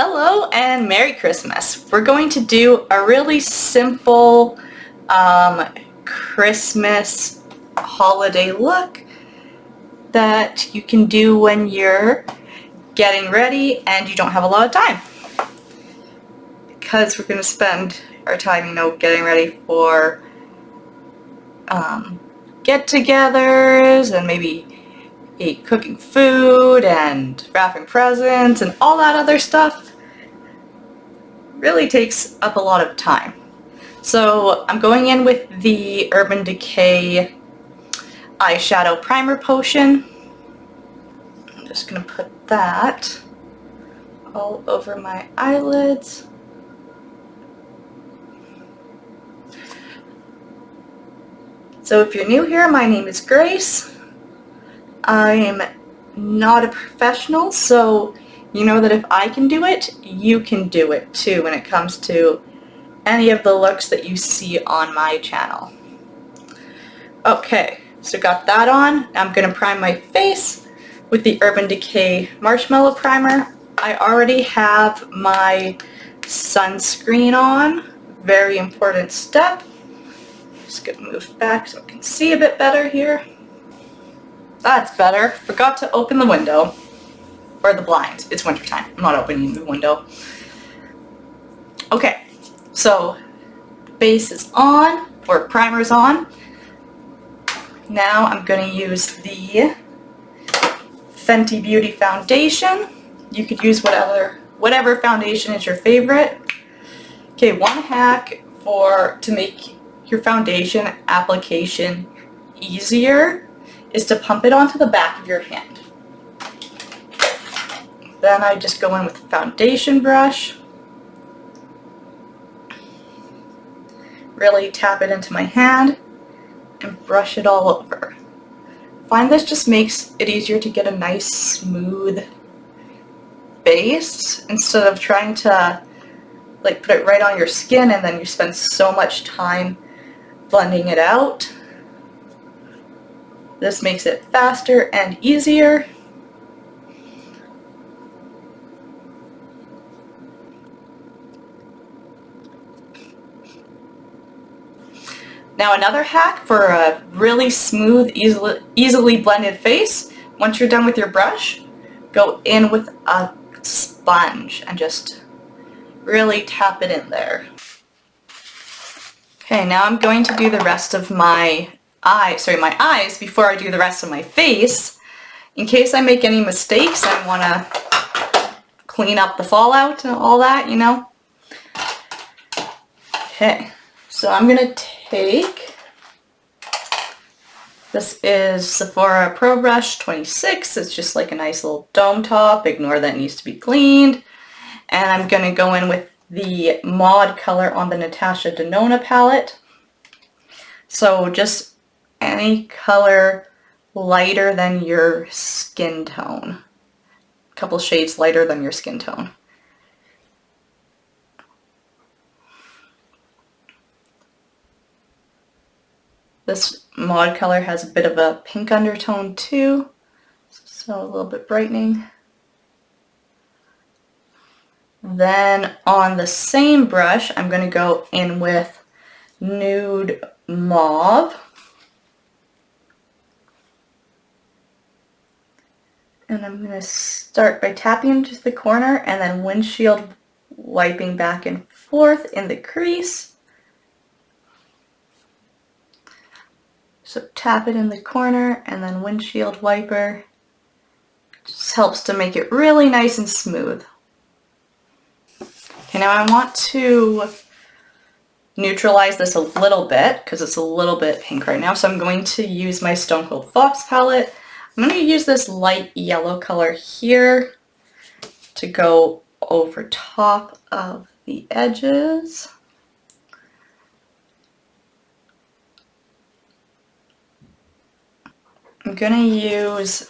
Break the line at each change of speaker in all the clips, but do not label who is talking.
Hello and Merry Christmas. We're going to do a really simple Christmas holiday look that you can do when you're getting ready and you don't have a lot of time. Because we're going to spend our time, getting ready for get-togethers and maybe cooking food and wrapping presents and all that other stuff. Really takes up a lot of time. So I'm going in with the Urban Decay eyeshadow primer potion. I'm just going to put that all over my eyelids. So if you're new here, my name is Grace. I'm not a professional, so you know that if I can do it, you can do it too when it comes to any of the looks that you see on my channel. Okay, so got that on. I'm going to prime my face with the Urban Decay Marshmallow Primer. I already have my sunscreen on. Very important step. Just going to move back so I can see a bit better here. That's better. Forgot to open the window. Or the blinds. It's wintertime. I'm not opening the window. Okay, so base is on, or primer's on. Now I'm going to use the Fenty Beauty foundation. You could use whatever foundation is your favorite. Okay, one hack to make your foundation application easier is to pump it onto the back of your hand. Then I just go in with the foundation brush. Really tap it into my hand and brush it all over. Find this just makes it easier to get a nice smooth base instead of trying to put it right on your skin and then you spend so much time blending it out. This makes it faster and easier. Now another hack for a really smooth, easily blended face, once you're done with your brush, go in with a sponge and just really tap it in there. Okay, now I'm going to do the rest of my eyes before I do the rest of my face. In case I make any mistakes, I want to clean up the fallout and all that, Okay, so I'm going to take, this is Sephora Pro Brush 26, it's just like a nice little dome top, ignore that it needs to be cleaned, and I'm going to go in with the Mod color on the Natasha Denona palette. So just any color lighter than your skin tone, a couple shades lighter than your skin tone. This Mod color has a bit of a pink undertone too, so a little bit brightening. Then on the same brush, I'm going to go in with Nude Mauve. And I'm going to start by tapping into the corner and then windshield wiping back and forth in the crease. So tap it in the corner and then windshield wiper. Just helps to make it really nice and smooth. Okay, now I want to neutralize this a little bit because it's a little bit pink right now. So I'm going to use my Stone Cold Fox palette. I'm going to use this light yellow color here to go over top of the edges. I'm going to use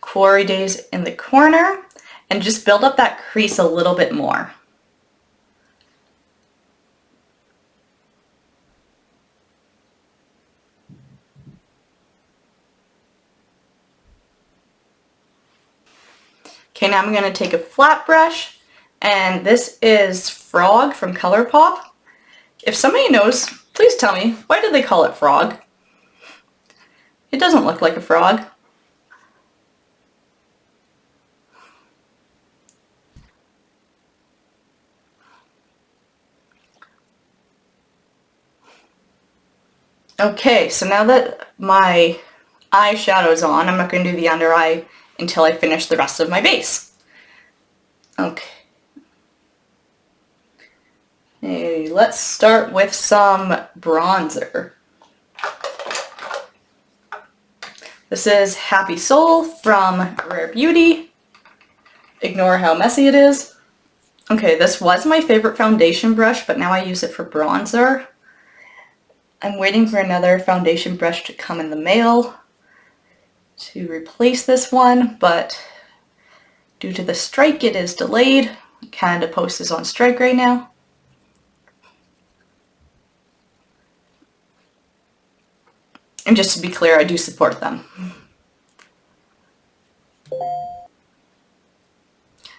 Quarry Days in the corner and just build up that crease a little bit more. Okay, now I'm going to take a flat brush And this is Frog from ColourPop. If somebody knows, please tell me, why do they call it Frog? It doesn't look like a frog. Okay, so now that my eyeshadow's on, I'm not going to do the under eye until I finish the rest of my base. Okay. Hey, let's start with some bronzer. This is Happy Soul from Rare Beauty. Ignore how messy it is. Okay, this was my favorite foundation brush, but now I use it for bronzer. I'm waiting for another foundation brush to come in the mail to replace this one, but due to the strike it is delayed. Canada Post is on strike right now. And just to be clear, I do support them.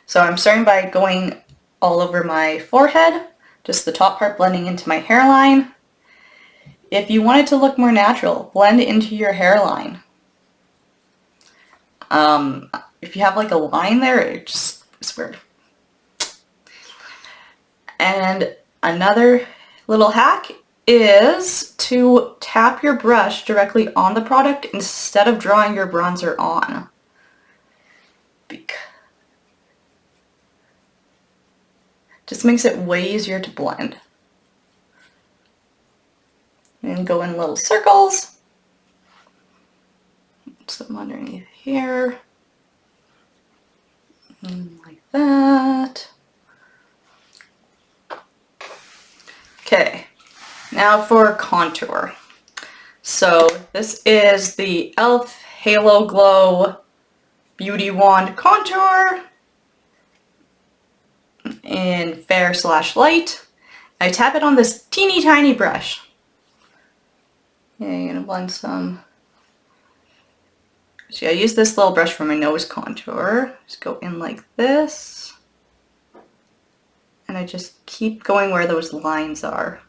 So I'm starting by going all over my forehead, just the top part blending into my hairline. If you want it to look more natural, blend into your hairline. If you have like a line there, it's weird. And another little hack is to tap your brush directly on the product instead of drawing your bronzer on. Just makes it way easier to blend. And go in little circles. Some underneath here. And like that. Okay, now for contour. So this is the e.l.f. Halo Glow Beauty Wand Contour in fair/light. I tap it on this teeny tiny brush. Okay, I'm gonna blend some. See, I use this little brush for my nose contour. Just go in like this. And I just keep going where those lines are.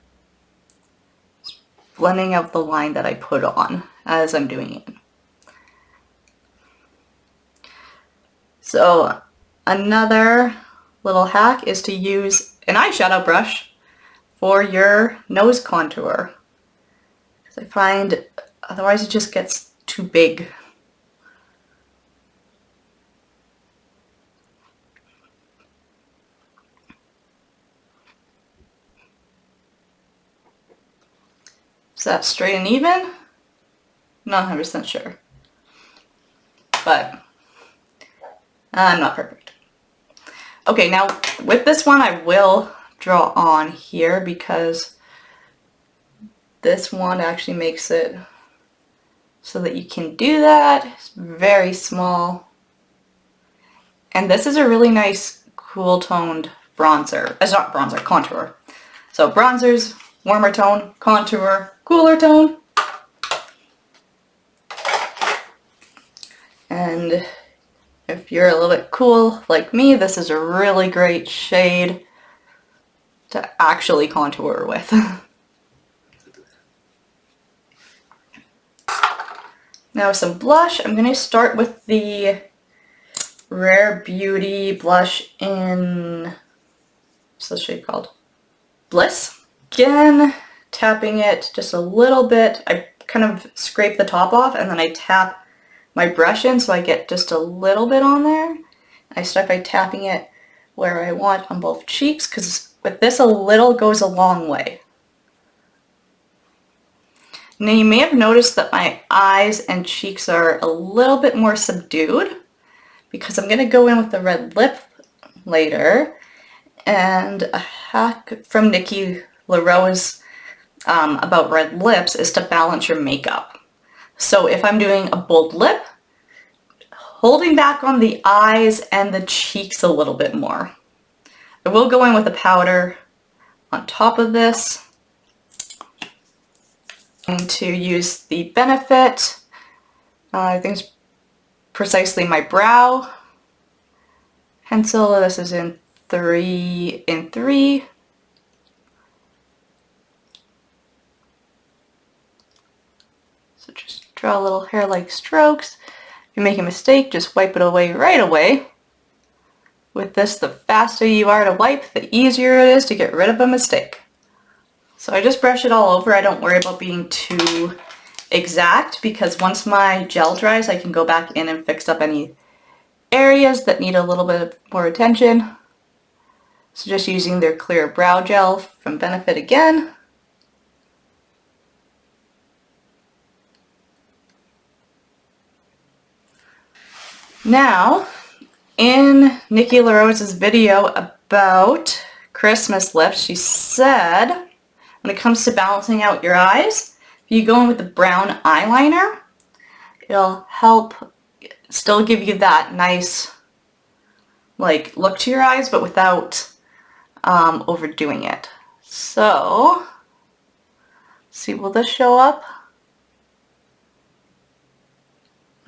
Just blending out the line that I put on as I'm doing it. So another little hack is to use an eyeshadow brush for your nose contour. I find otherwise it just gets too big. Is that straight and even? Not 100% sure. But I'm not perfect. Okay, now with this one I will draw on here because this wand actually makes it so that you can do that. It's very small. And this is a really nice cool toned bronzer. It's not bronzer, contour. So bronzers, warmer tone, contour, cooler tone. And if you're a little bit cool like me, this is a really great shade to actually contour with. Now some blush. I'm going to start with the Rare Beauty blush in, what's the shade called? Bliss. Again, tapping it just a little bit. I kind of scrape the top off and then I tap my brush in so I get just a little bit on there. I start by tapping it where I want on both cheeks because with this a little goes a long way. Now you may have noticed that my eyes and cheeks are a little bit more subdued because I'm going to go in with the red lip later. And a hack from Nikki LaRose about red lips is to balance your makeup. So if I'm doing a bold lip, holding back on the eyes and the cheeks a little bit more. I will go in with a powder on top of this. I'm going to use the Benefit, I think it's Precisely My Brow pencil. This is in 3 and 3. So just draw little hair-like strokes. If you make a mistake, just wipe it away right away. With this, the faster you are to wipe, the easier it is to get rid of a mistake. So I just brush it all over. I don't worry about being too exact because once my gel dries, I can go back in and fix up any areas that need a little bit more attention. So just using their clear brow gel from Benefit again. Now, in Nikki LaRose's video about Christmas lifts, she said when it comes to balancing out your eyes, if you go in with the brown eyeliner, it'll help still give you that nice like look to your eyes, but without overdoing it. So, see, will this show up?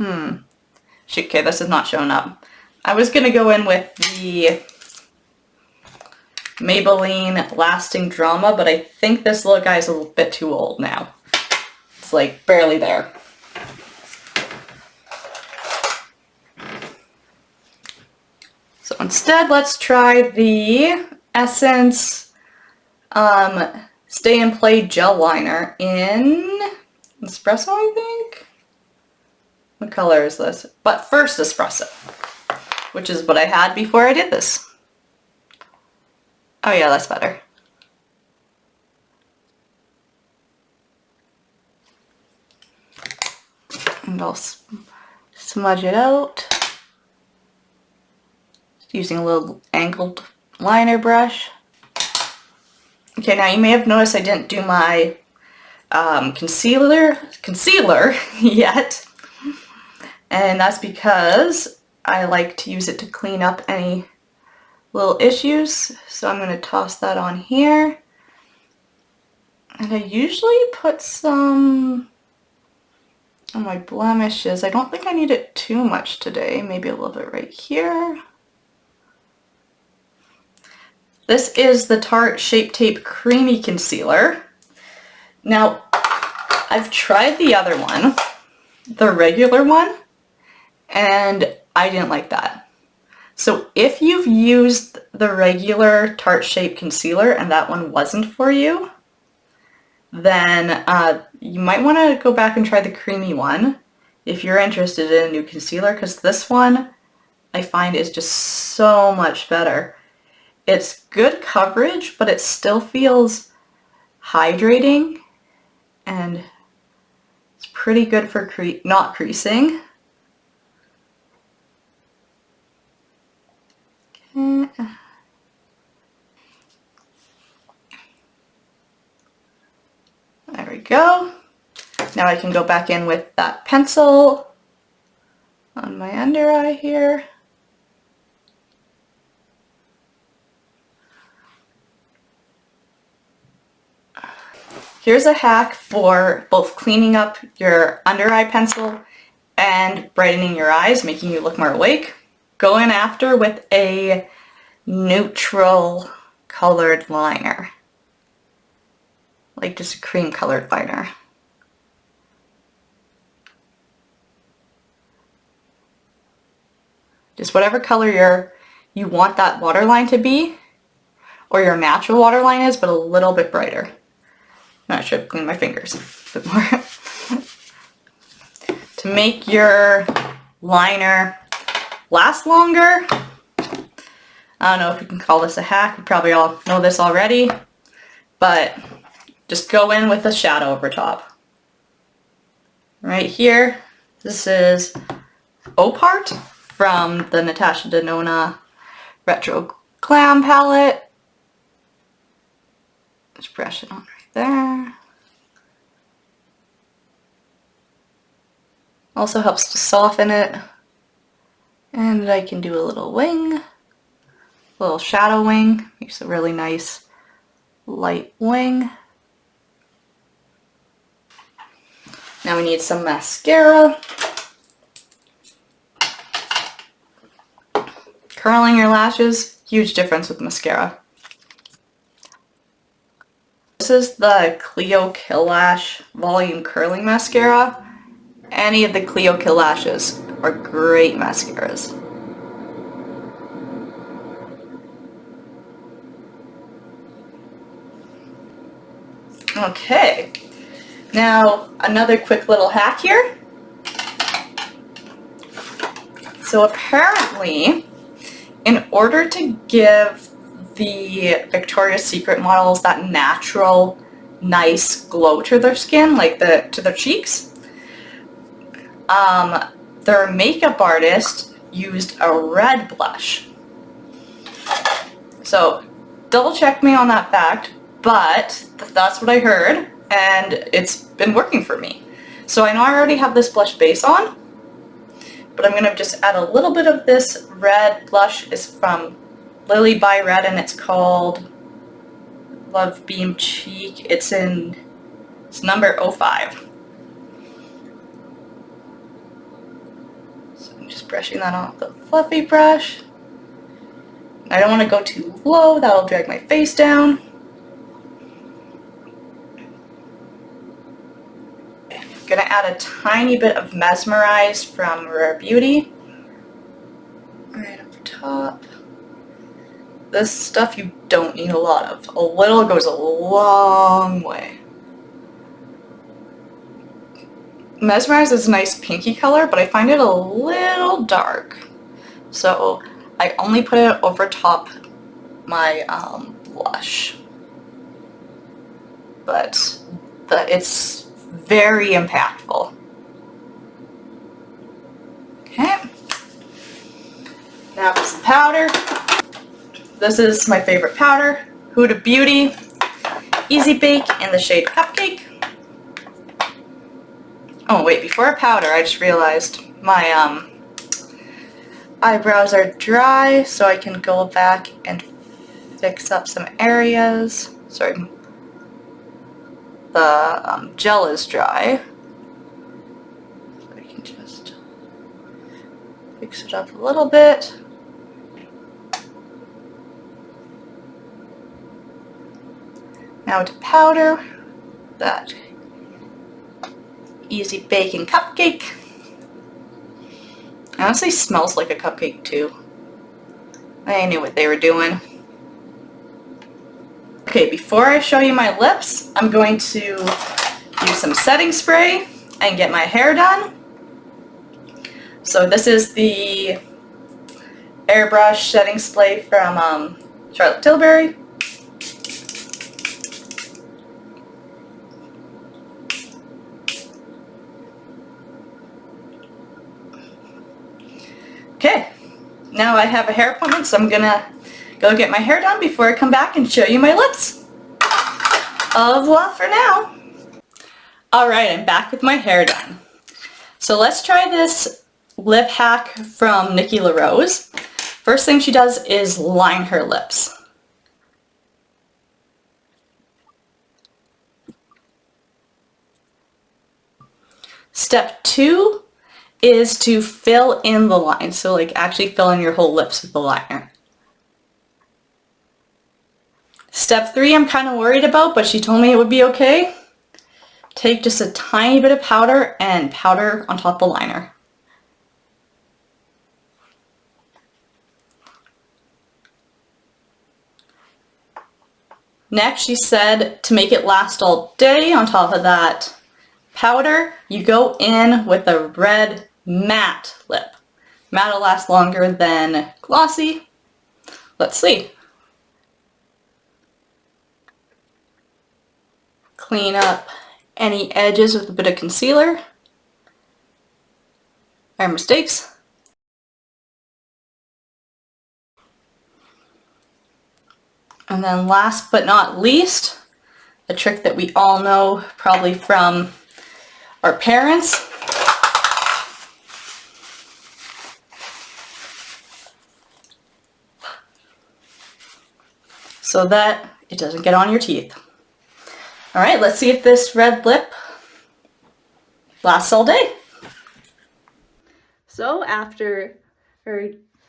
Okay, this is not showing up. I was gonna go in with the Maybelline Lasting Drama, but I think this little guy's a little bit too old now. It's like barely there. So instead, let's try the Essence Stay and Play Gel Liner in Espresso, I think? What color is this? But first Espresso, which is what I had before I did this. Oh yeah, that's better. And I'll smudge it out. Just using a little angled liner brush. Okay, now you may have noticed I didn't do my concealer yet. And that's because I like to use it to clean up any little issues. So I'm going to toss that on here. And I usually put some on my blemishes. I don't think I need it too much today. Maybe a little bit right here. This is the Tarte Shape Tape Creamy Concealer. Now, I've tried the other one, the regular one, and I didn't like that. So if you've used the regular Tarte Shape Concealer and that one wasn't for you, then you might want to go back and try the creamy one if you're interested in a new concealer, because this one I find is just so much better. It's good coverage, but it still feels hydrating, and it's pretty good for not creasing. Okay. There we go. Now I can go back in with that pencil on my under eye here. Here's a hack for both cleaning up your under eye pencil and brightening your eyes, making you look more awake. Go in after with a neutral colored liner, like just a cream colored liner. Just whatever color you want that waterline to be, or your natural waterline is, but a little bit brighter. I should have cleaned my fingers a bit more. To make your liner last longer, I don't know if you can call this a hack, you probably all know this already, but just go in with a shadow over top. Right here, this is Opart from the Natasha Denona Retro Glam palette. Just brush it on right there. Also helps to soften it. And I can do a little wing, a little shadow wing, makes a really nice light wing. Now we need some mascara. curling your lashes, huge difference with mascara. This is the Clio Kill Lash Volume Curling Mascara. Any of the Clio Kill Lashes are great mascaras. Okay, now another quick little hack here. So apparently, in order to give the Victoria's Secret models that natural, nice glow to their skin, like to their cheeks, their makeup artist used a red blush. So double check me on that fact, but that's what I heard, and it's been working for me. So I know I already have this blush base on, but I'm gonna just add a little bit of this red blush. It's from Lily by Red, and it's called Love Beam Cheek. It's number 05. So I'm just brushing that off the fluffy brush. I don't want to go too low, that'll drag my face down. I'm gonna add a tiny bit of Mesmerized from Rare Beauty. Right up top. This stuff you don't need a lot of. A little goes a long way. Mesmerized is a nice pinky color, but I find it a little dark. So I only put it over top my blush. But it's very impactful. Okay. Now for some powder. This is my favorite powder, Huda Beauty Easy Bake in the shade Cupcake. Oh wait, before I powder, I just realized my eyebrows are dry, so I can go back and fix up some areas. Sorry, the gel is dry, so I can just fix it up a little bit. Now to powder that Easy Baking Cupcake. Honestly, smells like a cupcake too. I knew what they were doing. Okay, before I show you my lips, I'm going to use some setting spray and get my hair done. So this is the airbrush setting spray from Charlotte Tilbury. Okay, now I have a hair appointment, so I'm gonna go get my hair done before I come back and show you my lips. Au revoir for now. Alright, I'm back with my hair done. So let's try this lip hack from Nikki LaRose. First thing she does is line her lips. Step 2 is to fill in the line. So like actually fill in your whole lips with the liner. Step 3 I'm kind of worried about, but she told me it would be okay. Take just a tiny bit of powder and powder on top of the liner. Next, she said to make it last all day, on top of that powder, you go in with a red matte lip. Matte will last longer than glossy. Let's see. Clean up any edges with a bit of concealer. Our mistakes. And then last but not least, a trick that we all know probably from our parents. So that it doesn't get on your teeth. Alright, let's see if this red lip lasts all day. So after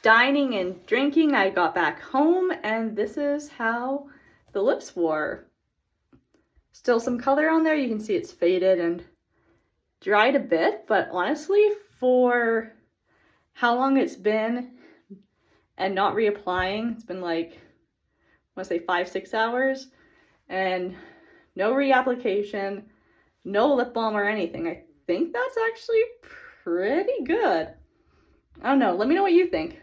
dining and drinking, I got back home, and this is how the lips wore. Still some color on there. You can see it's faded and dried a bit, but honestly, for how long it's been and not reapplying, it's been like, I want to say 5-6 hours, and no reapplication, no lip balm or anything. I think that's actually pretty good. I don't know. Let me know what you think.